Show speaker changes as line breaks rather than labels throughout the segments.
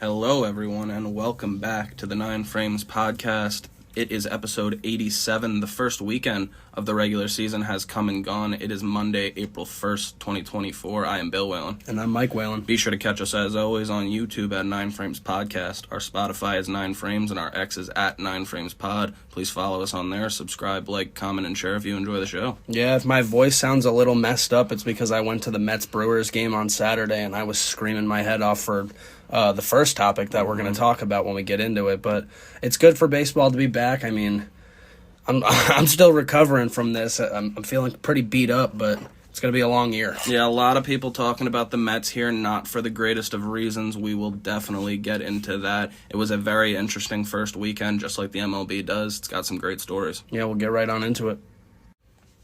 Hello, everyone, and welcome back to the 9 Frames podcast. It is episode 87. The first weekend of the regular season has come and gone. It is Monday, April 1st, 2024. I am Bill Whalen.
And I'm Mike Whalen.
Be sure to catch us, as always, on YouTube at 9 Frames Podcast. Our Spotify is 9 Frames, and our X is at 9 Frames Pod. Please follow us on there. Subscribe, like, comment, and share if you enjoy the show.
Yeah, if my voice sounds a little messed up, it's because I went to the Mets-Brewers game on Saturday, and I was screaming my head off for the first topic that we're going to talk about when we get into it. But it's good for baseball to be back. I mean, I'm still recovering from this. I'm feeling pretty beat up, but it's going to be a long year.
Yeah, a lot of people talking about the Mets here, not for the greatest of reasons. We will definitely get into that. It was a very interesting first weekend, just like the MLB does. It's got some great stories.
Yeah, we'll get right on into it.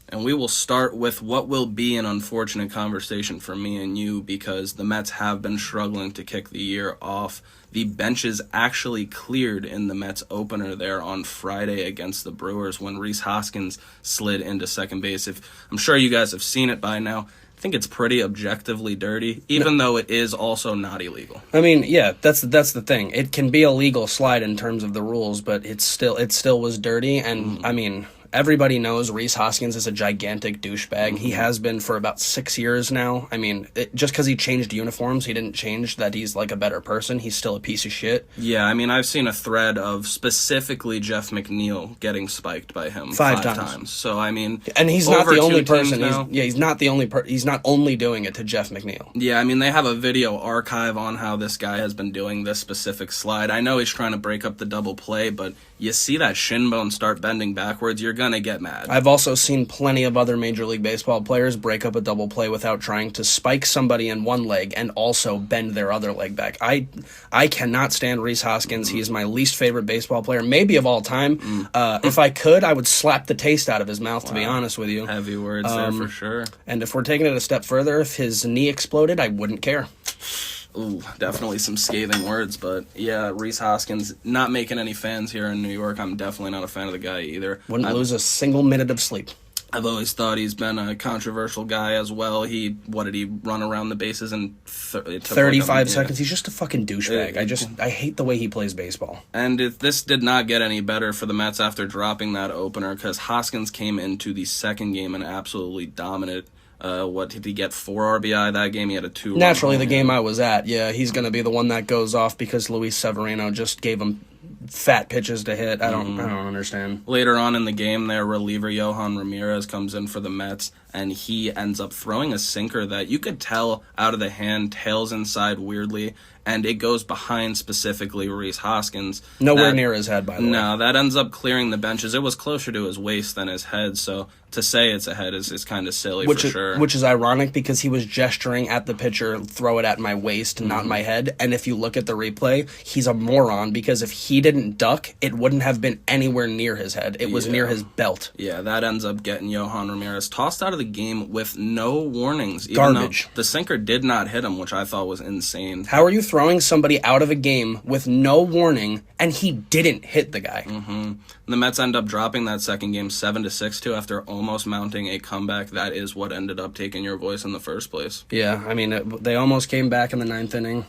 And we will start with what will be an unfortunate conversation for me and you, because the Mets have been struggling to kick the year off. The benches actually cleared in the Mets opener there on Friday against the Brewers when Rhys Hoskins slid into second base. I'm sure you guys have seen it by now. I think it's pretty objectively dirty, even though it is also not illegal.
I mean, yeah, that's the thing. It can be a legal slide in terms of the rules, but it still was dirty, and I mean, everybody knows Rhys Hoskins is a gigantic douchebag. He has been for about 6 years now. I mean, just because he changed uniforms, he didn't change that he's like a better person. He's still a piece of shit.
Yeah, I mean, I've seen a thread of specifically Jeff McNeil getting spiked by him
five times.
So, I mean,
and he's not the only person. He's not the only He's not only doing it to Jeff McNeil.
Yeah, I mean, they have a video archive on how this guy has been doing this specific slide. I know he's trying to break up the double play, but you see that shin bone start bending backwards, you're going to get mad.
I've also seen plenty of other Major League Baseball players break up a double play without trying to spike somebody in one leg and also bend their other leg back. I cannot stand Rhys Hoskins. He's my least favorite baseball player, maybe of all time. If I could, I would slap the taste out of his mouth, to be honest with you.
Heavy words there for sure.
And if we're taking it a step further, if his knee exploded, I wouldn't care.
Ooh, definitely some scathing words, but yeah, Rhys Hoskins, not making any fans here in New York. I'm definitely not a fan of the guy either.
Wouldn't lose a single minute of sleep.
I've always thought he's been a controversial guy as well. What did he run around the bases in
35 seconds? He's just a fucking douchebag. I hate the way he plays baseball.
And this did not get any better for the Mets after dropping that opener, because Hoskins came into the second game and absolutely dominated. What did he get? 4 RBI that game? He had a 2.
Naturally, the game I was at, yeah, he's going to be the one that goes off because Luis Severino just gave him fat pitches to hit. I don't understand.
Later on in the game, their reliever Yohan Ramirez comes in for the Mets, and he ends up throwing a sinker that you could tell out of the hand, tails inside weirdly, and it goes behind specifically Rhys Hoskins.
Nowhere near his head, by the way.
No, that ends up clearing the benches. It was closer to his waist than his head, so to say it's a head is kind of silly for sure.
Which is ironic because he was gesturing at the pitcher, throw it at my waist, not my head. And if you look at the replay, he's a moron because if he didn't duck, it wouldn't have been anywhere near his head. It was near his belt.
Yeah, that ends up getting Yohan Ramirez tossed out of the game with no warnings.
Garbage.
The sinker did not hit him, which I thought was insane.
How are you throwing somebody out of a game with no warning and he didn't hit the guy?
The Mets end up dropping that second game 7-6 after almost mounting a comeback. That is what ended up taking your voice in the first place.
Yeah, I mean, they almost came back in the 9th inning.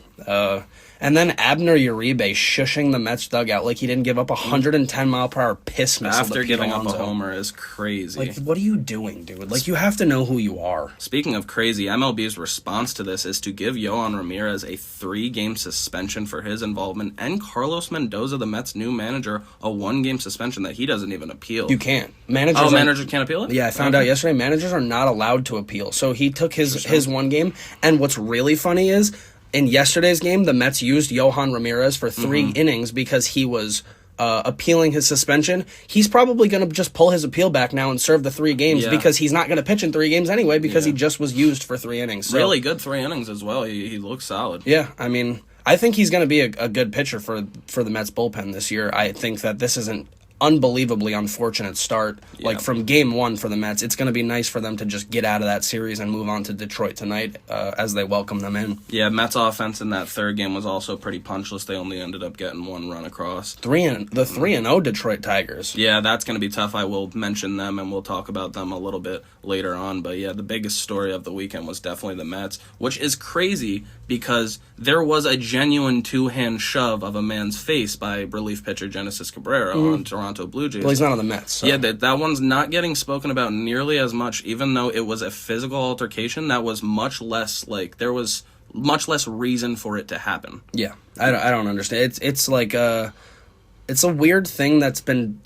And then Abner Uribe shushing the Mets dugout like he didn't give up a 110-mile-per-hour piss missile
after giving up a homer is crazy.
Like, what are you doing, dude? Like, you have to know who you are.
Speaking of crazy, MLB's response to this is to give Yohan Ramirez a 3-game suspension for his involvement, and Carlos Mendoza, the Mets' new manager, a 1-game suspension that he doesn't even appeal.
You can't. Managers
can't appeal it?
Yeah, I found out yesterday. Managers are not allowed to appeal. So he took his 1 game, and what's really funny is, in yesterday's game, the Mets used Yohan Ramirez for 3 innings because he was appealing his suspension. He's probably going to just pull his appeal back now and serve the 3 games because he's not going to pitch in 3 games anyway because he just was used for 3 innings. So,
really good 3 innings as well. He looks solid.
Yeah, I mean, I think he's going to be a good pitcher for the Mets bullpen this year. I think that this isn't unbelievably unfortunate start. Like, from game 1 for the Mets, it's going to be nice for them to just get out of that series and move on to Detroit tonight as they welcome them in.
Yeah, Mets offense in that third game was also pretty punchless. They only ended up getting 1 run across.
The 3-0 Detroit Tigers.
Yeah, that's going to be tough. I will mention them, and we'll talk about them a little bit later on. But yeah, the biggest story of the weekend was definitely the Mets, which is crazy because there was a genuine two-hand shove of a man's face by relief pitcher Genesis Cabrera on Toronto Blue Jays.
Well, he's not on the Mets. So.
Yeah, that one's not getting spoken about nearly as much, even though it was a physical altercation that was much less, there was much less reason for it to happen.
Yeah, I don't understand. It's like it's a weird thing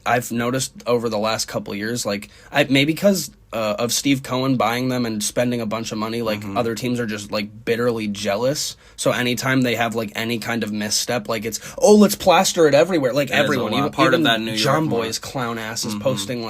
I've noticed over the last couple of years. Maybe because of Steve Cohen buying them and spending a bunch of money, other teams are just bitterly jealous. So anytime they have any kind of misstep, it's let's plaster it everywhere. Everyone, even
that New York
John Boy's clown ass is posting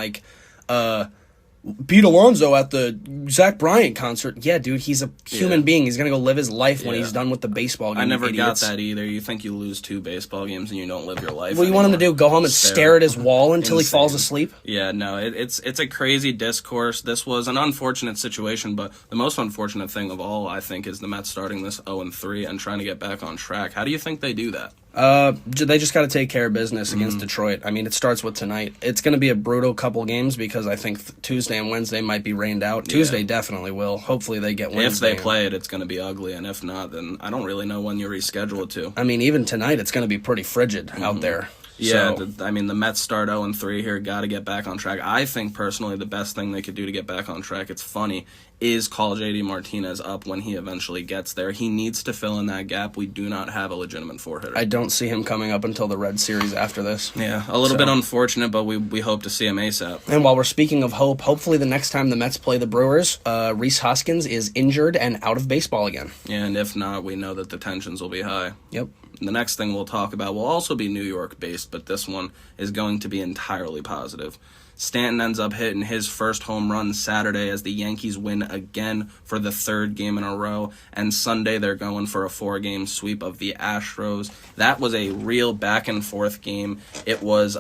Pete Alonso at the Zach Bryant concert. Yeah, dude, he's a human being. He's going to go live his life when he's done with the baseball game.
I never got that either. You think you lose 2 baseball games and you don't live your life.
What do you want him to do? Go home and stare at his wall until he falls asleep?
Yeah, no, it's a crazy discourse. This was an unfortunate situation, but the most unfortunate thing of all, I think, is the Mets starting this 0-3 and trying to get back on track. How do you think they do that?
They just got to take care of business against Detroit. I mean, it starts with tonight. It's going to be a brutal couple games because I think Tuesday and Wednesday might be rained out. Tuesday definitely will. Hopefully they get Wednesday.
If they play it, it's going to be ugly, and if not, then I don't really know when you reschedule it to.
I mean, even tonight, it's going to be pretty frigid out there.
Yeah, the Mets start 0-3 here, got to get back on track. I think, personally, the best thing they could do to get back on track, it's funny, is call J.D. Martinez up when he eventually gets there. He needs to fill in that gap. We do not have a legitimate four-hitter.
I don't see him coming up until the Red Series after this.
Yeah, a little bit unfortunate, but we hope to see him ASAP.
And while we're speaking of hope, hopefully the next time the Mets play the Brewers, Rhys Hoskins is injured and out of baseball again.
Yeah, and if not, we know that the tensions will be high.
Yep.
The next thing we'll talk about will also be New York-based, but this one is going to be entirely positive. Stanton ends up hitting his first home run Saturday as the Yankees win again for the 3rd game in a row, and Sunday they're going for a 4-game sweep of the Astros. That was a real back-and-forth game. It was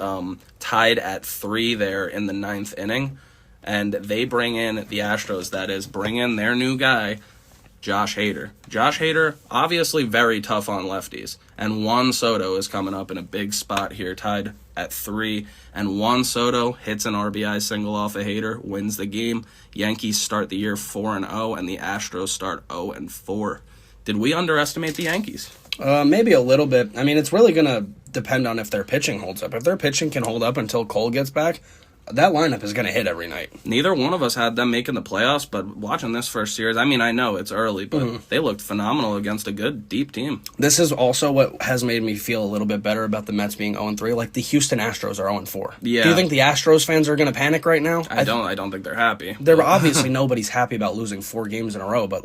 tied at 3 there in the 9th inning, and they bring in, the Astros, bring in their new guy, Josh Hader. Josh Hader, obviously very tough on lefties. And Juan Soto is coming up in a big spot here, tied at 3. And Juan Soto hits an RBI single off of Hader, wins the game. Yankees start the year 4-0, and the Astros start 0-4. Did we underestimate the Yankees?
Maybe a little bit. I mean, it's really going to depend on if their pitching holds up. If their pitching can hold up until Cole gets back, that lineup is going to hit every night.
Neither one of us had them making the playoffs, but watching this first series, I mean, I know it's early, but they looked phenomenal against a good, deep team.
This is also what has made me feel a little bit better about the Mets being 0-3. The Houston Astros are 0-4. Yeah. Do you think the Astros fans are going to panic right now?
I don't think they're happy.
They're obviously nobody's happy about losing 4 games in a row, but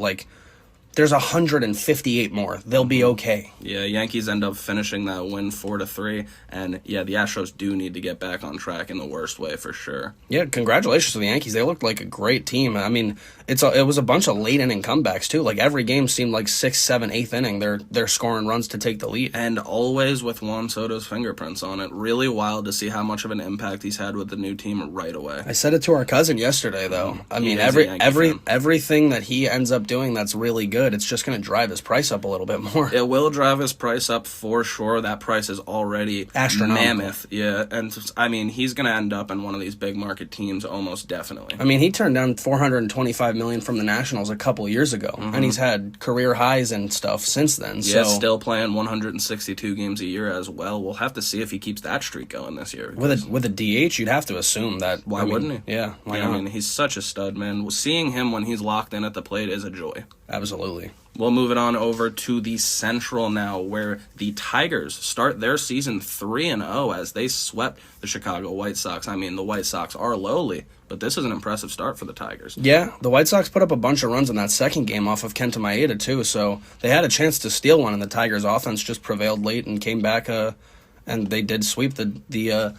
there's 158 more. They'll be okay.
Yeah, Yankees end up finishing that win 4-3, and yeah, the Astros do need to get back on track in the worst way for sure.
Yeah, congratulations to the Yankees. They looked like a great team. I mean, it was a bunch of late inning comebacks too. Every game seemed like 6th, 7th, 8th inning. They're scoring runs to take the lead,
and always with Juan Soto's fingerprints on it. Really wild to see how much of an impact he's had with the new team right away.
I said it to our cousin yesterday, though. I mean, everything that he ends up doing that's really good. It's just going to drive his price up a little bit more.
It will drive his price up for sure. That price is already
astronomical.
Mammoth. Yeah, and I mean, he's going to end up in one of these big market teams almost definitely.
I mean, he turned down $425 million from the Nationals a couple years ago, and he's had career highs and stuff since then.
Yeah, still playing 162 games a year as well. We'll have to see if he keeps that streak going this year.
With a DH, you'd have to assume that.
Why wouldn't he?
Yeah, why not?
I mean, he's such a stud, man. Seeing him when he's locked in at the plate is a joy.
Absolutely.
We'll move it on over to the Central now, where the Tigers start their season 3-0 as they swept the Chicago White Sox. I mean, the White Sox are lowly, but this is an impressive start for the Tigers.
Yeah, the White Sox put up a bunch of runs in that second game off of Kenta Maeda, too, so they had a chance to steal one, and the Tigers' offense just prevailed late and came back, and they did sweep the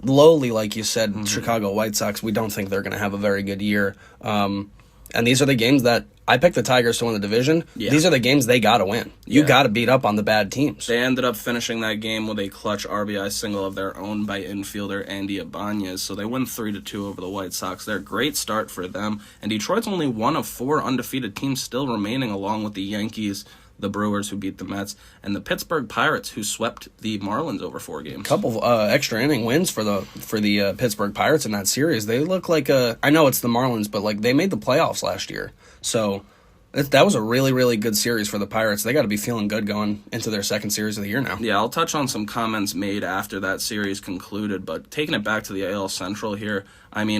lowly, like you said, Chicago White Sox. We don't think they're going to have a very good year. And these are the games that I picked the Tigers to win the division. Yeah. These are the games they got to win. You got to beat up on the bad teams.
They ended up finishing that game with a clutch RBI single of their own by infielder Andy Ibanez. So they win 3-2 over the White Sox. They're a great start for them. And Detroit's only one of 4 undefeated teams still remaining, along with the Yankees, the Brewers, who beat the Mets, and the Pittsburgh Pirates, who swept the Marlins over 4 games.
Couple extra inning wins for the Pittsburgh Pirates in that series. They look like I know it's the Marlins, but they made the playoffs last year, so That was a really, really good series for the Pirates. They got to be feeling good going into their second series of the year now.
Yeah, I'll touch on some comments made after that series concluded, but taking it back to the AL Central here, asking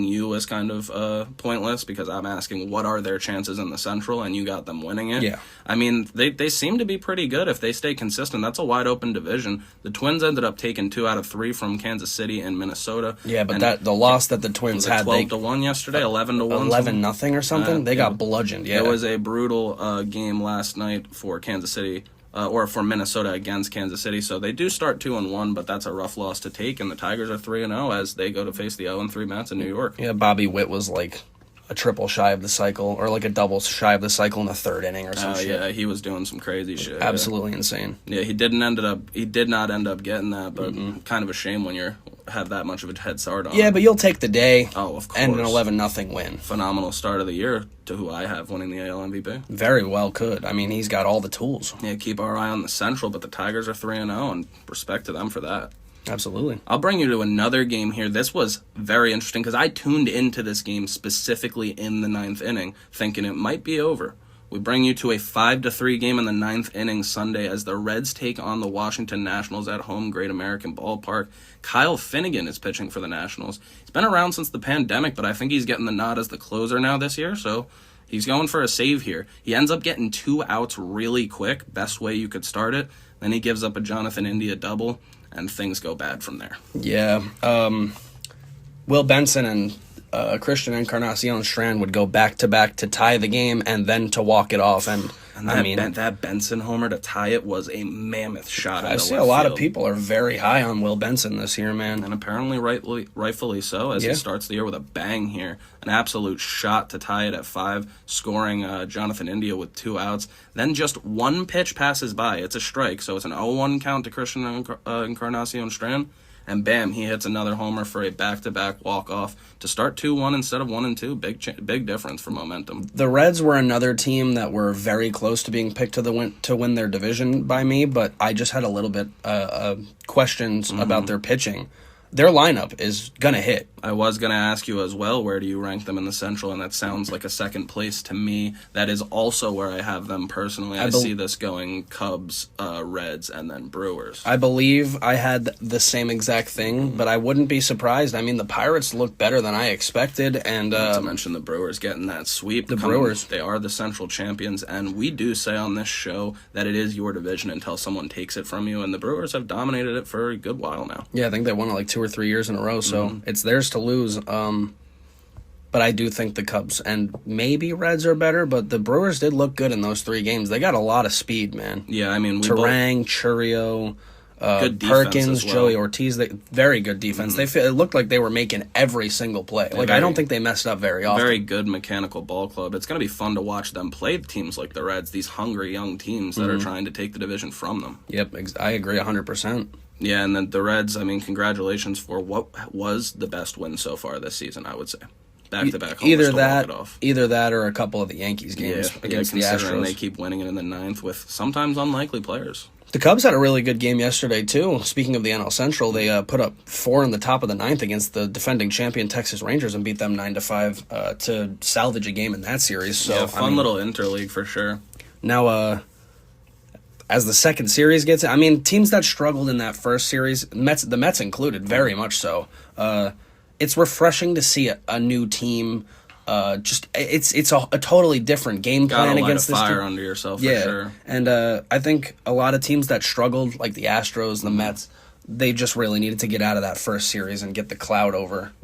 you is kind of pointless because I'm asking what are their chances in the Central, and you got them winning it.
Yeah.
I mean, they seem to be pretty good if they stay consistent. That's a wide open division. The Twins ended up taking 2 out of 3 from Kansas City and Minnesota.
Yeah, but the loss that the Twins had,
12-1 yesterday, 11-1,
11-0 or something. They got bludgeoned. Yeah,
it was a brutal game last night for Kansas City. Or for Minnesota against Kansas City, so they do start 2-1, but that's a rough loss to take. And the Tigers are 3-0 as they go to face the 0-3 Mets in New York.
Yeah, Bobby Witt was like a triple shy of the cycle, or like a double shy of the cycle in the third inning or something.
Yeah, he was doing some crazy shit.
Absolutely insane.
Yeah, he did not end up getting that, but kind of a shame when you have that much of a head start on.
Yeah, but you'll take the day.
Oh, of course.
And an 11-0 win.
Phenomenal start of the year to who I have winning the AL MVP.
Very well could. I mean, he's got all the tools.
Yeah, keep our eye on the Central, but the Tigers are 3-0, and respect to them for that.
Absolutely.
I'll bring you to another game here. This was very interesting because I tuned into this game specifically in the 9th inning, thinking it might be over. We bring you to a 5-3 game in the 9th inning Sunday as the Reds take on the Washington Nationals at home, Great American Ballpark. Kyle Finnegan is pitching for the Nationals. He's been around since the pandemic, but I think he's getting the nod as the closer now this year, so he's going for a save here. He ends up getting 2 outs really quick, best way you could start it. Then he gives up a Jonathan India double, and things go bad from there.
Yeah. Will Benson and Christian Encarnacion Strand would go back-to-back to tie the game and then to walk it off. And
that Benson homer to tie it was a mammoth shot.
I see a lot of people are very high on Will Benson this year, man.
And apparently rightfully so, as he starts the year with a bang here. An absolute shot to tie it at 5, scoring Jonathan India with 2 outs. Then just one pitch passes by. It's a strike, so it's an 0-1 count to Christian Encarnacion Strand. And bam, he hits another homer for a back-to-back walk-off to start 2-1 instead of 1-2. Big difference for momentum.
The Reds were another team that were very close to being picked to win their division by me, but I just had a little bit questions about their pitching. Their lineup is going to hit.
I was going to ask you as well, where do you rank them in the Central? And that sounds like a second place to me. That is also where I have them personally. I see this going Cubs, Reds, and then Brewers.
I believe I had the same exact thing, but I wouldn't be surprised. I mean, the Pirates look better than I expected. And
not to mention the Brewers getting that sweep.
Brewers.
They are the Central champions, and we do say on this show that it is your division until someone takes it from you, and the Brewers have dominated it for a good while now.
Yeah, I think they won it like 2 or 3 years in a row, so it's theirs to lose. But I do think the Cubs and maybe Reds are better, but the Brewers did look good in those 3 games. They got a lot of speed, man.
Yeah, I mean,
Terang, Churio,
good
Perkins,
well.
Joey Ortiz, very good defense. It looked like they were making every single play. I don't think they messed up very often.
Very good mechanical ball club. It's going to be fun to watch them play teams like the Reds, these hungry young teams that are trying to take the division from them.
Yep, I agree 100%.
Yeah, and then the Reds, I mean, congratulations for what was the best win so far this season, I would say. Back-to-back homers to walk it off.
Either that or a couple of the Yankees games against the Astros.
They keep winning it in the 9th with sometimes unlikely players.
The Cubs had a really good game yesterday, too. Speaking of the NL Central, they put up 4 in the top of the 9th against the defending champion Texas Rangers and beat them 9-5 to salvage a game in that series. So,
yeah, fun little interleague for sure.
Now, as the second series gets, I mean, teams that struggled in that first series, the Mets included, very much so. It's refreshing to see a new team. It's a totally different game plan against this team.
Fire under yourself, for sure.
And I think a lot of teams that struggled, like the Astros, the Mets, they just really needed to get out of that first series and get the cloud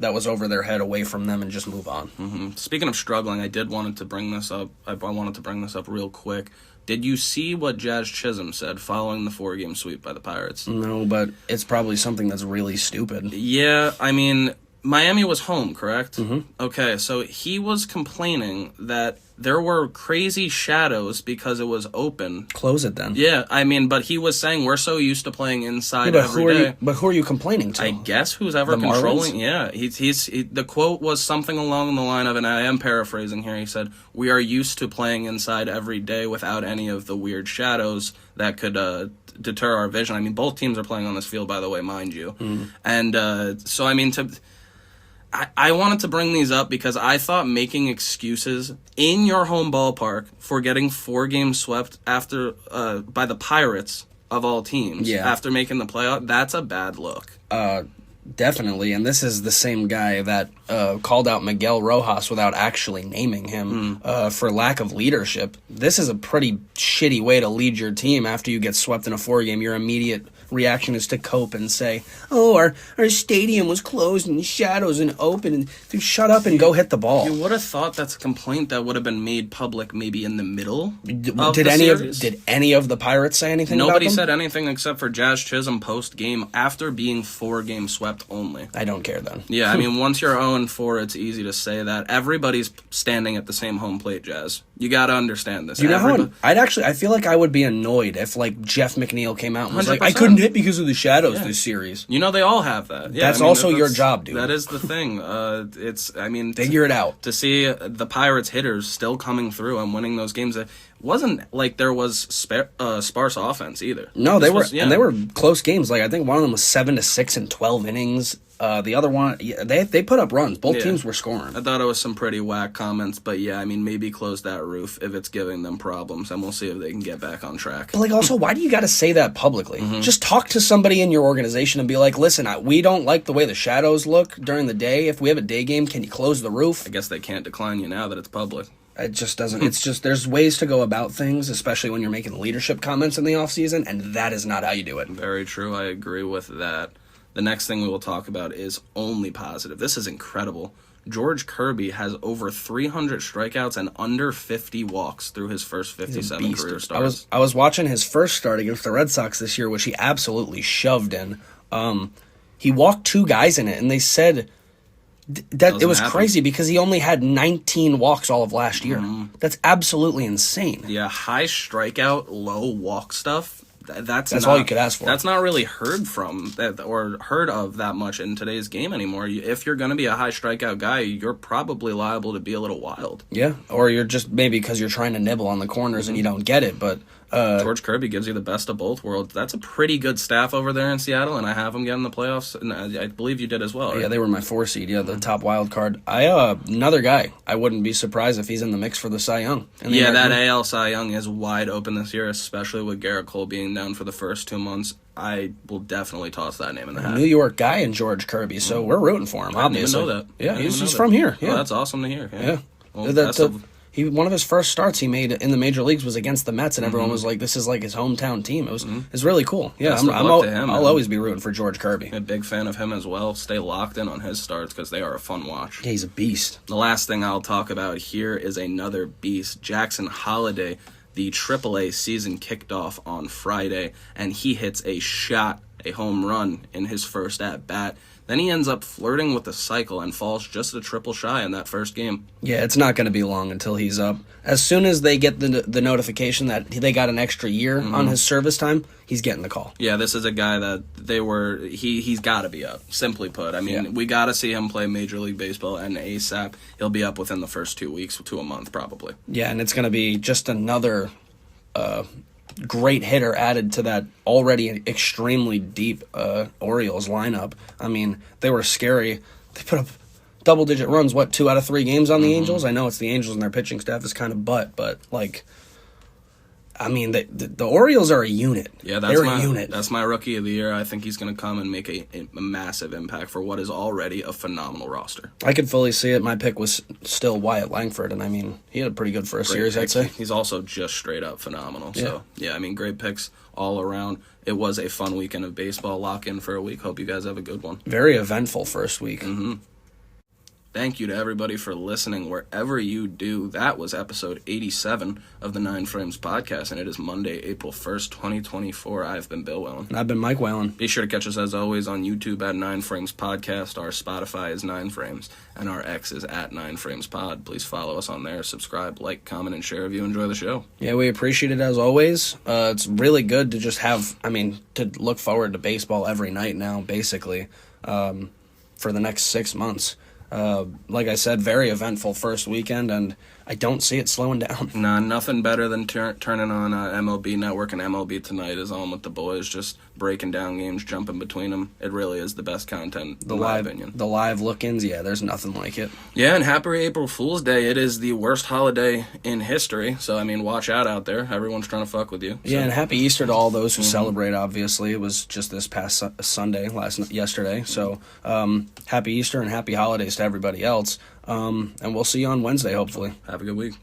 that was over their head away from them and just move on.
Mm-hmm. Speaking of struggling, I wanted to bring this up. I wanted to bring this up real quick. Did you see what Jazz Chisholm said following the 4-game sweep by the Pirates?
No, but it's probably something that's really stupid.
Yeah, I mean, Miami was home, correct?
Mm-hmm.
Okay, so he was complaining that there were crazy shadows because it was open.
Close it then.
Yeah, I mean, but he was saying we're so used to playing inside every day.
But who are you complaining to?
I guess who's ever
the
controlling.
Marlins?
Yeah, the quote was something along the line of, and I am paraphrasing here. He said, "We are used to playing inside every day without any of the weird shadows that could deter our vision." I mean, both teams are playing on this field, by the way, mind you. And so, I mean, I wanted to bring these up because I thought making excuses in your home ballpark for getting 4 games swept after by the Pirates of all teams after making the playoff, that's a bad look.
Definitely, and this is the same guy that called out Miguel Rojas without actually naming him for lack of leadership. This is a pretty shitty way to lead your team after you get swept in a 4-game. Your immediate reaction is to cope and say, "Oh, our stadium was closed and shadows and open." And dude, shut up and go hit the ball.
You would have thought that's a complaint that would have been made public maybe in the middle of
Did
the
any
series.
did any of the Pirates say anything?
Nobody
about them?
said anything except for Jazz Chisholm post game after being 4 games swept only.
I don't care then.
Yeah, I mean, once you're 0-4, it's easy to say that. Everybody's standing at the same home plate, Jazz. You got to understand this.
You know how I feel like I would be annoyed if like Jeff McNeil came out and was like,
100%.
"I couldn't hit because of the shadows this series."
You know, they all have that. Yeah,
That's also your job, dude.
That is the thing.
Figure it out.
To see the Pirates hitters still coming through and winning those games, it wasn't like there was sparse offense either.
No, they were close games. Like I think one of them was 7-6 in 12 innings. The other one, they put up runs. Both teams were scoring.
I thought it was some pretty whack comments, but yeah, I mean, maybe close that roof if it's giving them problems, and we'll see if they can get back on track.
But like, also, why do you got to say that publicly? Just talk to somebody in your organization and be like, "Listen, we don't like the way the shadows look during the day. If we have a day game, can you close the roof?"
I guess they can't decline you now that it's public.
It just doesn't. It's just there's ways to go about things, especially when you're making leadership comments in the offseason, and that is not how you do it.
Very true. I agree with that. The next thing we will talk about is only positive. This is incredible. George Kirby has over 300 strikeouts and under 50 walks through his first 57 career starts.
I was watching his first start against the Red Sox this year, which he absolutely shoved in. He walked 2 guys in it, and they said that it was crazy because he only had 19 walks all of last year. That's absolutely insane.
Yeah, high strikeout, low walk stuff. That's
all you could ask for.
That's not really heard of that much in today's game anymore. If you're going to be a high strikeout guy, you're probably liable to be a little wild.
Yeah, or you're just maybe because you're trying to nibble on the corners and you don't get it. But
George Kirby gives you the best of both worlds. That's a pretty good staff over there in Seattle, and I have them get in the playoffs. And I believe you did as well. Right?
Yeah, they were my 4 seed. Yeah, the top wild card. Another guy. I wouldn't be surprised if he's in the mix for the Cy Young.
Yeah, that AL Cy Young is wide open this year, especially with Garrett Cole being down for the first 2 months. I will definitely toss that name in the hat.
New York guy in George Kirby, so we're rooting for him. Obviously,
I didn't know that.
Yeah, he's from here. Yeah,
that's awesome to hear. Yeah.
Well, one of his first starts he made in the major leagues was against the Mets, and everyone was like, "This is like his hometown team." It's really cool. Yeah, I'll always be rooting for George Kirby.
A big fan of him as well. Stay locked in on his starts because they are a fun watch.
Yeah, he's a beast.
The last thing I'll talk about here is another beast, Jackson Holliday. The AAA season kicked off on Friday, and he hits a home run in his first at-bat. Then he ends up flirting with the cycle and falls just a triple shy in that first game.
Yeah, it's not going to be long until he's up. As soon as they get the notification that they got an extra year on his service time, he's getting the call.
Yeah, this is a guy that he's got to be up, simply put. I mean, we got to see him play Major League Baseball, and ASAP, he'll be up within the first 2 weeks to a month, probably.
Yeah, and it's going to be just another great hitter added to that already extremely deep Orioles lineup. I mean, they were scary. They put up double-digit runs, 2 out of 3 games on the Angels? I know it's the Angels and their pitching staff is kind of but like, I mean, the Orioles are a unit.
Yeah, a unit. That's my rookie of the year. I think he's going to come and make a massive impact for what is already a phenomenal roster.
I could fully see it. My pick was still Wyatt Langford, and I mean, he had a pretty good first series, I'd say.
He's also just straight up phenomenal. Yeah. So, yeah, I mean, great picks all around. It was a fun weekend of baseball. Lock in for a week. Hope you guys have a good one.
Very eventful first week.
Thank you to everybody for listening wherever you do. That was episode 87 of the 9 Frames podcast, and it is Monday, April 1st, 2024. I've been Bill Whalen.
And I've been Mike Whalen.
Be sure to catch us, as always, on YouTube at 9 Frames Podcast. Our Spotify is 9 Frames, and our X is at 9 Frames Pod. Please follow us on there. Subscribe, like, comment, and share if you enjoy the show. Yeah, we appreciate it as always. It's really good to just to look forward to baseball every night now, basically, for the next 6 months.
Like I said, very eventful first weekend, and I don't see it slowing down.
Nah, nothing better than turning on MLB Network and MLB Tonight is on with the boys, just breaking down games, jumping between them. It really is the best content, in my opinion.
The live look-ins, yeah, there's nothing like it.
Yeah, and happy April Fool's Day. It is the worst holiday in history, so, I mean, watch out there. Everyone's trying to fuck with you. So.
Yeah, and happy Easter to all those who celebrate, obviously. It was just this past Sunday, yesterday, so happy Easter and happy holidays to everybody else. And we'll see you on Wednesday, hopefully.
Have a good week.